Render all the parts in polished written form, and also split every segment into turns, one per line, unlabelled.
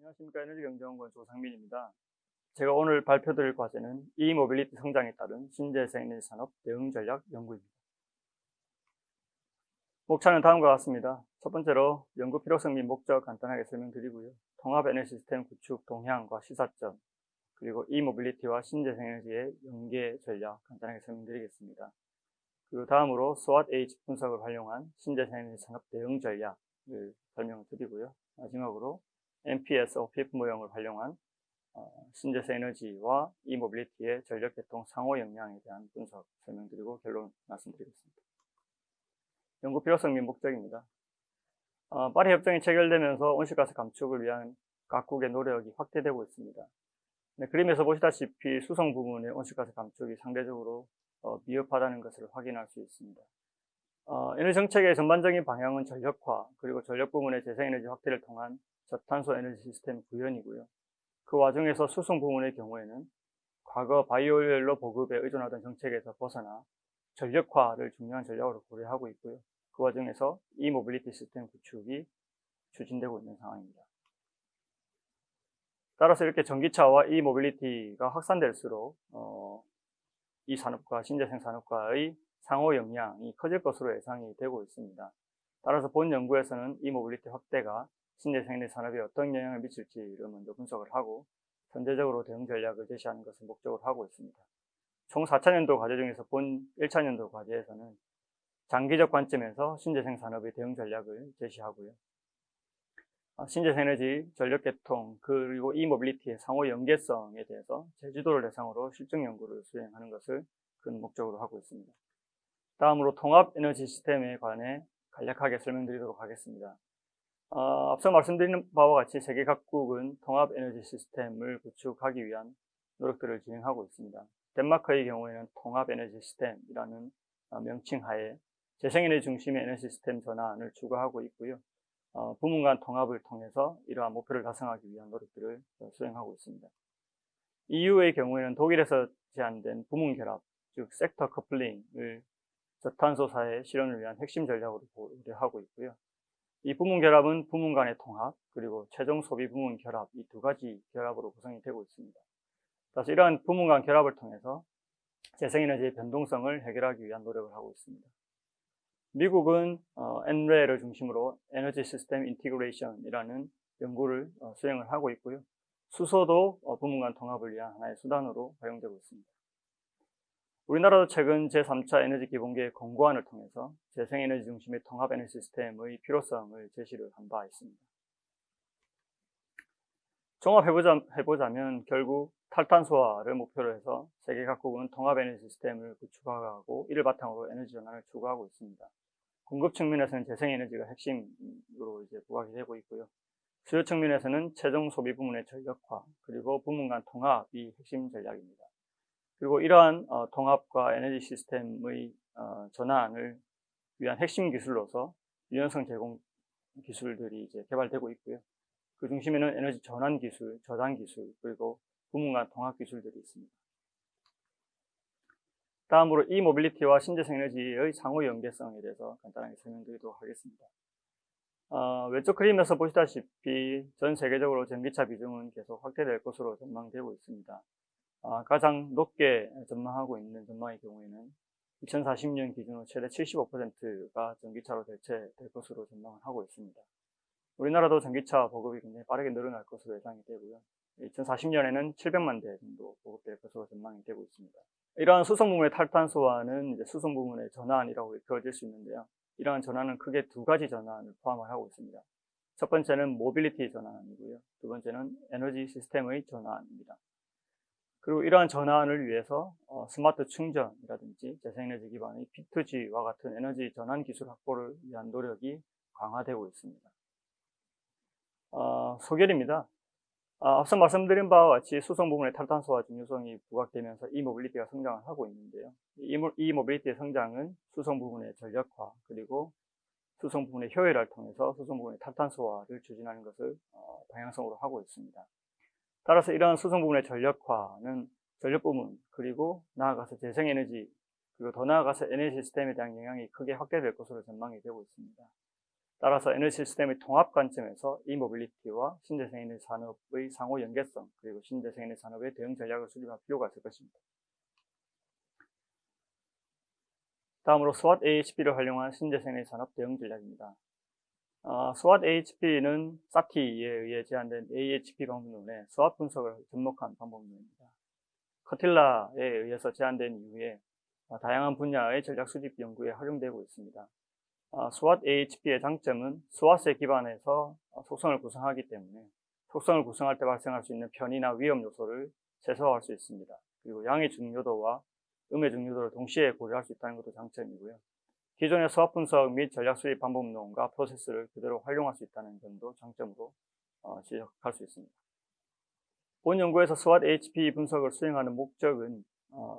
안녕하십니까. 에너지경제연구원 조상민입니다. 제가 오늘 발표드릴 과제는 e-모빌리티 성장에 따른 신재생 에너지 산업 대응 전략 연구입니다. 목차는 다음과 같습니다. 첫 번째로 연구 필요성 및 목적 간단하게 설명드리고요. 통합 에너지 시스템 구축 동향과 시사점, 그리고 e-모빌리티와 신재생 에너지의 연계 전략 간단하게 설명드리겠습니다. 그리고 다음으로 SWOT-H 분석을 활용한 신재생 에너지 산업 대응 전략을 설명을 드리고요. 마지막으로 MPS, OPF 모형을 활용한 신재생 에너지와 e-모빌리티의 전력계통 상호 영향에 대한 분석 설명드리고 결론 말씀드리겠습니다. 연구 필요성 및 목적입니다. 파리 협정이 체결되면서 온실가스 감축을 위한 각국의 노력이 확대되고 있습니다. 네, 그림에서 보시다시피 수송 부문의 온실가스 감축이 상대적으로 미흡하다는 것을 확인할 수 있습니다. 에너지 정책의 전반적인 방향은 전력화, 그리고 전력 부문의 재생에너지 확대를 통한 저탄소 에너지 시스템 구현이고요. 그 와중에서 수송 부문의 경우에는 과거 바이오연료 보급에 의존하던 정책에서 벗어나 전력화를 중요한 전략으로 고려하고 있고요. 그 와중에서 e-모빌리티 시스템 구축이 추진되고 있는 상황입니다. 따라서 이렇게 전기차와 e-모빌리티가 확산될수록 이 산업과 신재생 산업과의 상호 영향이 커질 것으로 예상이 되고 있습니다. 따라서 본 연구에서는 e-모빌리티 확대가 신재생 에너지 산업에 어떤 영향을 미칠지를 먼저 분석을 하고 선제적으로 대응 전략을 제시하는 것을 목적으로 하고 있습니다. 총 4차년도 과제 중에서 본 1차년도 과제에서는 장기적 관점에서 신재생 산업의 대응 전략을 제시하고요. 신재생 에너지, 전력계통, 그리고 e-모빌리티의 상호 연계성에 대해서 제주도를 대상으로 실증 연구를 수행하는 것을 큰 목적으로 하고 있습니다. 다음으로 통합 에너지 시스템에 관해 간략하게 설명드리도록 하겠습니다. 앞서 말씀드린 바와 같이 세계 각국은 통합 에너지 시스템을 구축하기 위한 노력들을 진행하고 있습니다. 덴마크의 경우에는 통합 에너지 시스템이라는 명칭 하에 재생에너지 중심의 에너지 시스템 전환을 추구하고 있고요. 부문 간 통합을 통해서 이러한 목표를 달성하기 위한 노력들을 수행하고 있습니다. EU의 경우에는 독일에서 제안된 부문 결합, 즉 섹터 커플링을 저탄소 사회 실현을 위한 핵심 전략으로 고려하고 있고요. 이 부문 결합은 부문 간의 통합, 그리고 최종 소비 부문 결합, 이 두 가지 결합으로 구성이 되고 있습니다. 따라서 이러한 부문 간 결합을 통해서 재생에너지의 변동성을 해결하기 위한 노력을 하고 있습니다. 미국은 NREL을 중심으로 에너지 시스템 인티그레이션이라는 연구를 수행을 하고 있고요. 수소도 부문 간 통합을 위한 하나의 수단으로 활용되고 있습니다. 우리나라도 최근 제3차 에너지 기본계획 공고안을 통해서 재생에너지 중심의 통합 에너지 시스템의 필요성을 제시를 한 바 있습니다. 종합해보자면 결국 탈탄소화를 목표로 해서 세계 각국은 통합 에너지 시스템을 구축하고 이를 바탕으로 에너지 전환을 추구하고 있습니다. 공급 측면에서는 재생에너지가 핵심으로 부각이 되고 있고요. 수요 측면에서는 최종 소비 부문의 전력화, 그리고 부문 간 통합이 핵심 전략입니다. 그리고 이러한 통합과 에너지 시스템의 전환을 위한 핵심 기술로서 유연성 제공 기술들이 개발되고 있고요. 그 중심에는 에너지 전환 기술, 저장 기술, 그리고 부문 간 통합 기술들이 있습니다. 다음으로 e-모빌리티와 신재생 에너지의 상호 연계성에 대해서 간단하게 설명드리도록 하겠습니다. 왼쪽 그림에서 보시다시피 전 세계적으로 전기차 비중은 계속 확대될 것으로 전망되고 있습니다. 가장 높게 전망하고 있는 전망의 경우에는 2040년 기준으로 최대 75%가 전기차로 대체될 것으로 전망을 하고 있습니다. 우리나라도 전기차 보급이 굉장히 빠르게 늘어날 것으로 예상이 되고요. 2040년에는 700만 대 정도 보급될 것으로 전망이 되고 있습니다. 이러한 수송 부문의 탈탄소화는 수송 부문의 전환이라고 일컬어질 수 있는데요. 이러한 전환은 크게 두 가지 전환을 포함하고 있습니다. 첫 번째는 모빌리티 전환이고요. 두 번째는 에너지 시스템의 전환입니다. 그리고 이러한 전환을 위해서 스마트 충전이라든지 재생에너지 기반의 P2G와 같은 에너지 전환 기술 확보를 위한 노력이 강화되고 있습니다. 소결입니다. 앞서 말씀드린 바와 같이 수송 부문의 탈탄소화 중요성이 부각되면서 e-모빌리티가 성장을 하고 있는데요. e-모빌리티의 성장은 수송 부문의 전력화, 그리고 수송 부문의 효율화를 통해서 수송 부문의 탈탄소화를 추진하는 것을 방향성으로 하고 있습니다. 따라서 이러한 수송 부문의 전력화는 전력 부문, 그리고 나아가서 재생에너지, 그리고 더 나아가서 에너지 시스템에 대한 영향이 크게 확대될 것으로 전망이 되고 있습니다. 따라서 에너지 시스템의 통합 관점에서 이모빌리티와 신재생에너지 산업의 상호 연계성, 그리고 신재생에너지 산업의 대응 전략을 수립할 필요가 있을 것입니다. 다음으로 SWOT AHP를 활용한 신재생에너지 산업 대응 전략입니다. SWOT AHP는 사티에 의해 제안된 AHP 방법론에 SWOT 분석을 접목한 방법론입니다. 커틸라에 의해서 제안된 이후에 다양한 분야의 전략 수집 연구에 활용되고 있습니다. SWOT AHP의 장점은 SWOT에 기반해서 속성을 구성하기 때문에 속성을 구성할 때 발생할 수 있는 편의나 위험 요소를 최소화할 수 있습니다. 그리고 양의 중요도와 음의 중요도를 동시에 고려할 수 있다는 것도 장점이고요. 기존의 SWOT 분석 및 전략 수립 방법론과 프로세스를 그대로 활용할 수 있다는 점도 장점으로 지적할 수 있습니다. 본 연구에서 SWOT AHP 분석을 수행하는 목적은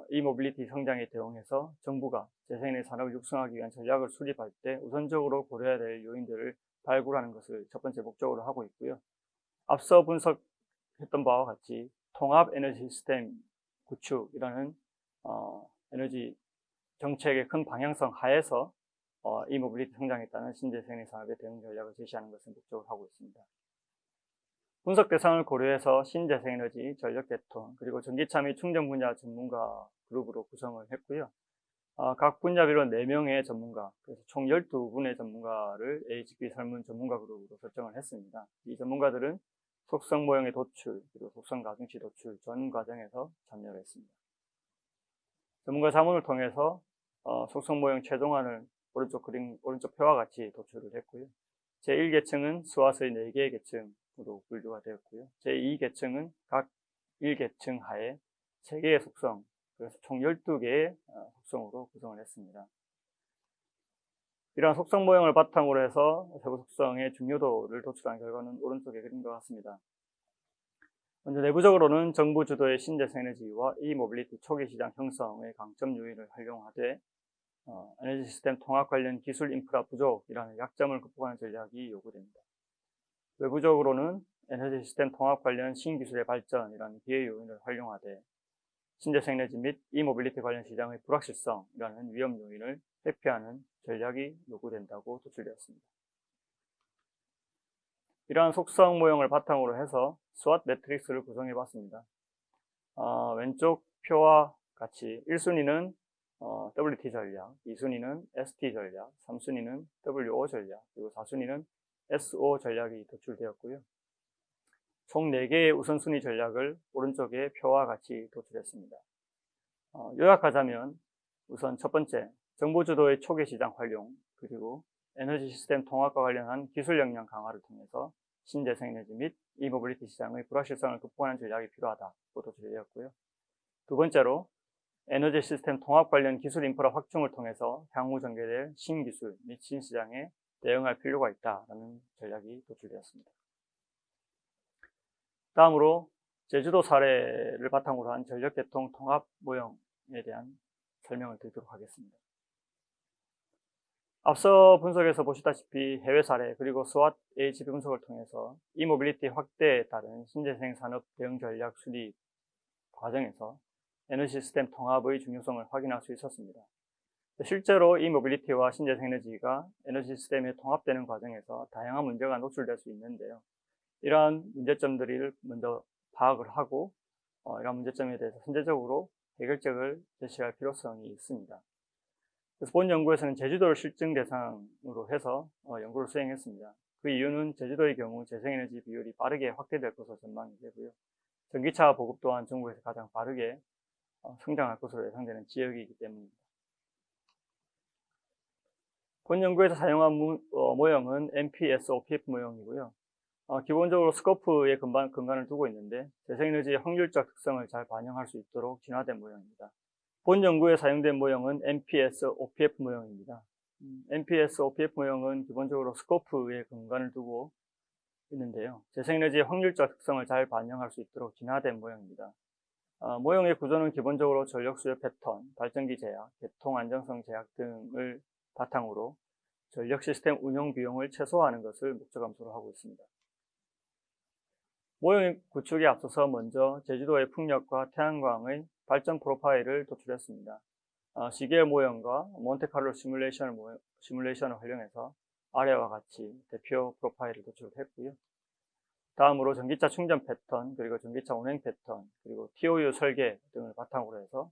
이모빌리티 성장에 대응해서 정부가 재생에너지 산업을 육성하기 위한 전략을 수립할 때 우선적으로 고려해야 될 요인들을 발굴하는 것을 첫 번째 목적으로 하고 있고요. 앞서 분석했던 바와 같이 통합 에너지 시스템 구축이라는 에너지 정책의 큰 방향성 하에서 이모빌리티 성장에 따른 신재생에너지 산업의 대응 전략을 제시하는 것을 목적으로 하고 있습니다. 분석 대상을 고려해서 신재생에너지, 전력계통, 그리고 전기차 및 충전 분야 전문가 그룹으로 구성을 했고요. 각 분야별로 4명의 전문가, 그래서 총 12분의 전문가를 AHP 설문 전문가 그룹으로 설정을 했습니다. 이 전문가들은 속성 모형의 도출, 그리고 속성 가중치 도출 전 과정에서 참여를 했습니다. 전문가 자문을 통해서 속성 모형 최종안을 오른쪽 표와 같이 도출을 했고요. 제1계층은 SWOT의 4개의 계층으로 분류가 되었고요. 제2계층은 각 1계층 하에 3개의 속성, 그래서 총 12개의 속성으로 구성을 했습니다. 이러한 속성 모형을 바탕으로 해서 세부 속성의 중요도를 도출한 결과는 오른쪽에 그림과 같습니다. 먼저 내부적으로는 정부 주도의 신재생에너지와 이모빌리티 초기 시장 형성의 강점 요인을 활용하되 에너지 시스템 통합 관련 기술 인프라 부족이라는 약점을 극복하는 전략이 요구됩니다. 외부적으로는 에너지 시스템 통합 관련 신기술의 발전이라는 기회 요인을 활용하되 신재생에너지 및 이모빌리티 관련 시장의 불확실성이라는 위험 요인을 회피하는 전략이 요구된다고 도출되었습니다. 이러한 속성 모형을 바탕으로 해서 SWOT 매트릭스를 구성해 봤습니다. 왼쪽 표와 같이 1순위는 WT 전략, 2순위는 ST 전략, 3순위는 WO 전략, 그리고 4순위는 SO 전략이 도출되었고요. 총 4개의 우선순위 전략을 오른쪽에 표와 같이 도출했습니다. 요약하자면 우선 첫 번째, 정부 주도의 초기 시장 활용, 그리고 에너지 시스템 통합과 관련한 기술 역량 강화를 통해서 신재생에너지 및 이모빌리티 시장의 불확실성을 극복하는 전략이 필요하다고 도출되었고요. 두 번째로 에너지 시스템 통합 관련 기술 인프라 확충을 통해서 향후 전개될 신기술 및 신시장에 대응할 필요가 있다는 전략이 도출되었습니다. 다음으로 제주도 사례를 바탕으로 한 전력계통 통합 모형에 대한 설명을 드리도록 하겠습니다. 앞서 분석에서 보시다시피 해외 사례 그리고 SWOT AHP 분석을 통해서 이모빌리티 확대에 따른 신재생 산업 대응 전략 수립 과정에서 에너지 시스템 통합의 중요성을 확인할 수 있었습니다. 실제로 이모빌리티와 신재생에너지가 에너지 시스템에 통합되는 과정에서 다양한 문제가 노출될 수 있는데요. 이러한 문제점들을 먼저 파악을 하고 이러한 문제점에 대해서 선제적으로 해결책을 제시할 필요성이 있습니다. 그래서 본 연구에서는 제주도를 실증 대상으로 해서 연구를 수행했습니다. 그 이유는 제주도의 경우 재생에너지 비율이 빠르게 확대될 것으로 전망이 되고요. 전기차 보급 또한 전국에서 가장 빠르게 성장할 것으로 예상되는 지역이기 때문입니다. 본 연구에서 사용한 모형은 MPS OPF 모형이고요. 기본적으로 스코프에 근간을 두고 있는데 재생에너지의 확률적 특성을 잘 반영할 수 있도록 진화된 모형입니다. 본 연구에 사용된 모형은 MPS OPF 모형입니다. MPS OPF 모형은 기본적으로 스코프에 근간을 두고 있는데요. 재생에너지의 확률적 특성을 잘 반영할 수 있도록 진화된 모형입니다. 모형의 구조는 기본적으로 전력 수요 패턴, 발전기 제약, 개통 안정성 제약 등을 바탕으로 전력 시스템 운영 비용을 최소화하는 것을 목적 함수로 하고 있습니다. 모형 구축에 앞서서 먼저 제주도의 풍력과 태양광의 발전 프로파일을 도출했습니다. 시계열 모형과 몬테카를로 시뮬레이션을 활용해서 아래와 같이 대표 프로파일을 도출했고요. 다음으로 전기차 충전 패턴, 그리고 전기차 운행 패턴, 그리고 TOU 설계 등을 바탕으로 해서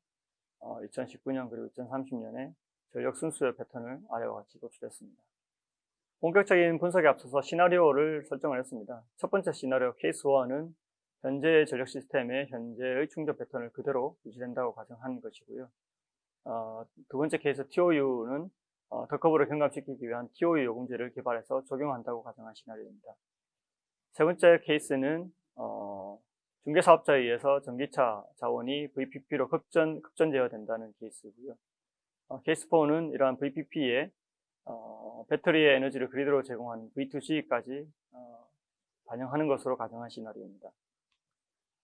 2019년 그리고 2030년에 전력 순수요 패턴을 아래와 같이 도출했습니다. 본격적인 분석에 앞서서 시나리오를 설정을 했습니다. 첫 번째 시나리오 케이스 1은 현재의 전력 시스템의 현재의 충전 패턴을 그대로 유지된다고 가정한 것이고요. 두 번째 케이스 TOU는 더 커브를 경감시키기 위한 TOU 요금제를 개발해서 적용한다고 가정한 시나리오입니다. 세 번째 케이스는 중개사업자에 의해서 전기차 자원이 VPP로 급전 제어된다는 케이스고요. 케이스 4는 이러한 VPP에 배터리의 에너지를 그리드로 제공하는 V2G까지 반영하는 것으로 가정한 시나리오입니다.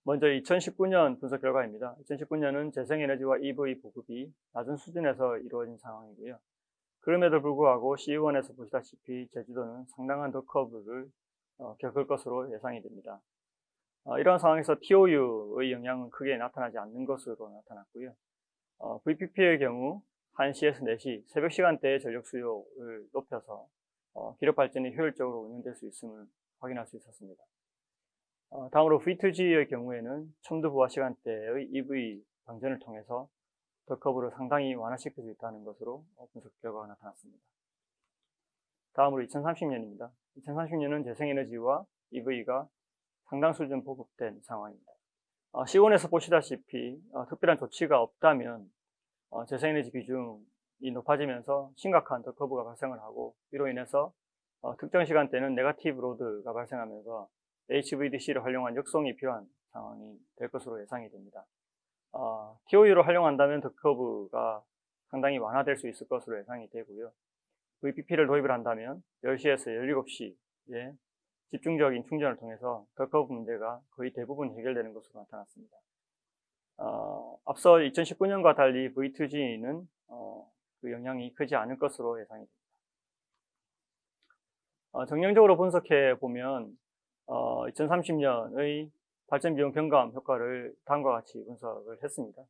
먼저 2019년 분석 결과입니다. 2019년은 재생에너지와 EV 보급이 낮은 수준에서 이루어진 상황이고요. 그럼에도 불구하고 CE1에서 보시다시피 제주도는 상당한 더 커브를 겪을 것으로 예상이 됩니다. 이러한 상황에서 TOU의 영향은 크게 나타나지 않는 것으로 나타났고요. VPP의 경우 1시에서 4시 새벽 시간대의 전력 수요를 높여서 기력 발전이 효율적으로 운영될 수 있음을 확인할 수 있었습니다. 다음으로 V2G의 경우에는 첨도 부하 시간대의 EV 방전을 통해서 더 커브를 상당히 완화시킬 수 있다는 것으로 분석 결과가 나타났습니다. 다음으로 2030년입니다. 2030년은 재생에너지와 EV가 상당 수준 보급된 상황입니다. C1에서 보시다시피 특별한 조치가 없다면 재생에너지 비중이 높아지면서 심각한 더 커브가 발생을 하고 이로 인해서 특정 시간대는 네거티브 로드가 발생하면서 HVDC를 활용한 역송이 필요한 상황이 될 것으로 예상이 됩니다. TOU를 활용한다면 더 커브가 상당히 완화될 수 있을 것으로 예상이 되고요. VPP를 도입을 한다면 10시에서 17시에 집중적인 충전을 통해서 더 커브 문제가 거의 대부분 해결되는 것으로 나타났습니다. 앞서 2019년과 달리 V2G는 그 영향이 크지 않을 것으로 예상이 됩니다. 정량적으로 분석해 보면 2030년의 발전 비용 경감 효과를 다음과 같이 분석을 했습니다.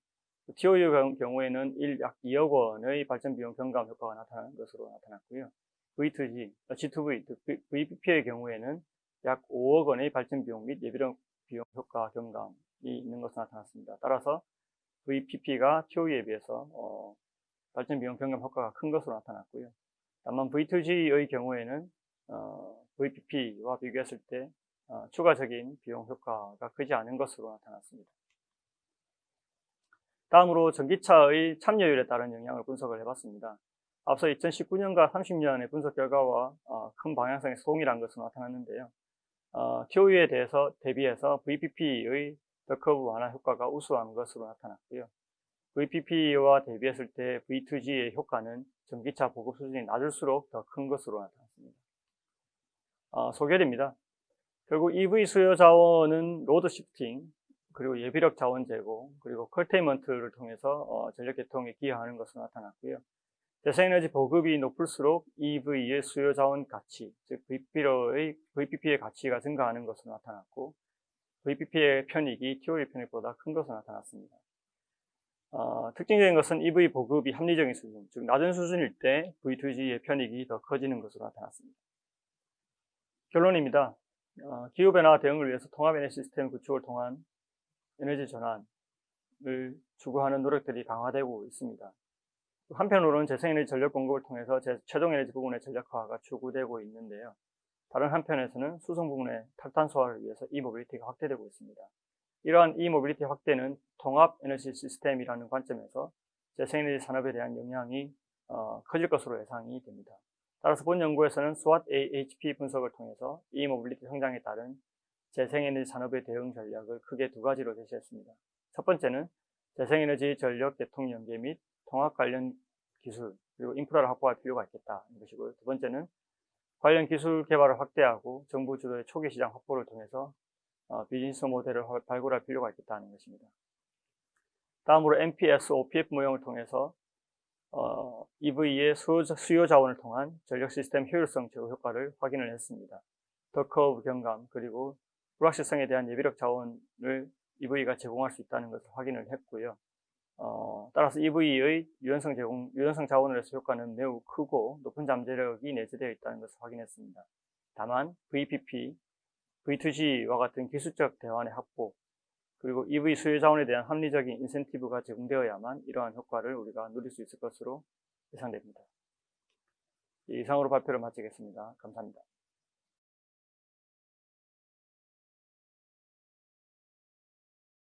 TOU 경우에는 약 2억 원의 발전 비용 경감 효과가 나타나는 것으로 나타났고요. V2G, G2V, VPP의 경우에는 약 5억 원의 발전 비용 및 예비력 비용 효과 경감이 있는 것으로 나타났습니다. 따라서 VPP가 TOU에 비해서 발전 비용 경감 효과가 큰 것으로 나타났고요. 다만 V2G의 경우에는 VPP와 비교했을 때 추가적인 비용 효과가 크지 않은 것으로 나타났습니다. 다음으로 전기차의 참여율에 따른 영향을 분석을 해봤습니다. 앞서 2019년과 30년의 분석 결과와 큰 방향성에서 동일한 것으로 나타났는데요. TOU에 대비해서 VPP의 더 커브 완화 효과가 우수한 것으로 나타났고요. VPP와 대비했을 때 V2G의 효과는 전기차 보급 수준이 낮을수록 더 큰 것으로 나타났습니다. 소결입니다. 결국 EV 수요 자원은 로드 시프팅, 그리고 예비력 자원 제고, 그리고 커테인먼트를 통해서 전력 개통에 기여하는 것으로 나타났고요. 재생에너지 보급이 높을수록 EV의 수요 자원 가치, 즉 VPP의 가치가 증가하는 것으로 나타났고, VPP의 편익이 TOU의 편익보다 큰 것으로 나타났습니다. 특징적인 것은 EV 보급이 합리적인 수준, 즉 낮은 수준일 때 V2G의 편익이 더 커지는 것으로 나타났습니다. 결론입니다. 기후변화 대응을 위해서 통합에너지 시스템 구축을 통한 에너지 전환을 추구하는 노력들이 강화되고 있습니다. 한편으로는 재생에너지 전력 공급을 통해서 최종 에너지 부분의 전력화가 추구되고 있는데요. 다른 한편에서는 수송 부분의 탈탄소화를 위해서 E-모빌리티가 확대되고 있습니다. 이러한 E-모빌리티 확대는 통합 에너지 시스템이라는 관점에서 재생에너지 산업에 대한 영향이 커질 것으로 예상이 됩니다. 따라서 본 연구에서는 SWOT AHP 분석을 통해서 E-모빌리티 성장에 따른 재생에너지 산업의 대응 전략을 크게 두 가지로 제시했습니다. 첫 번째는 재생에너지 전력 개통 연계 및 통합 관련 기술 그리고 인프라를 확보할 필요가 있겠다는 것이고요. 두 번째는 관련 기술 개발을 확대하고 정부 주도의 초기 시장 확보를 통해서 비즈니스 모델을 발굴할 필요가 있겠다는 것입니다. 다음으로 MPS, OPF 모형을 통해서 EV의 수요 자원을 통한 전력 시스템 효율성 제고 효과를 확인을 했습니다. 더 커브 경감 그리고 불확실성에 대한 예비력 자원을 EV가 제공할 수 있다는 것을 확인을 했고요. 따라서 EV의 유연성 자원으로서 효과는 매우 크고 높은 잠재력이 내재되어 있다는 것을 확인했습니다. 다만 VPP, V2G와 같은 기술적 대안의 확보, 그리고 EV 수요 자원에 대한 합리적인 인센티브가 제공되어야만 이러한 효과를 우리가 누릴 수 있을 것으로 예상됩니다. 이상으로 발표를 마치겠습니다. 감사합니다.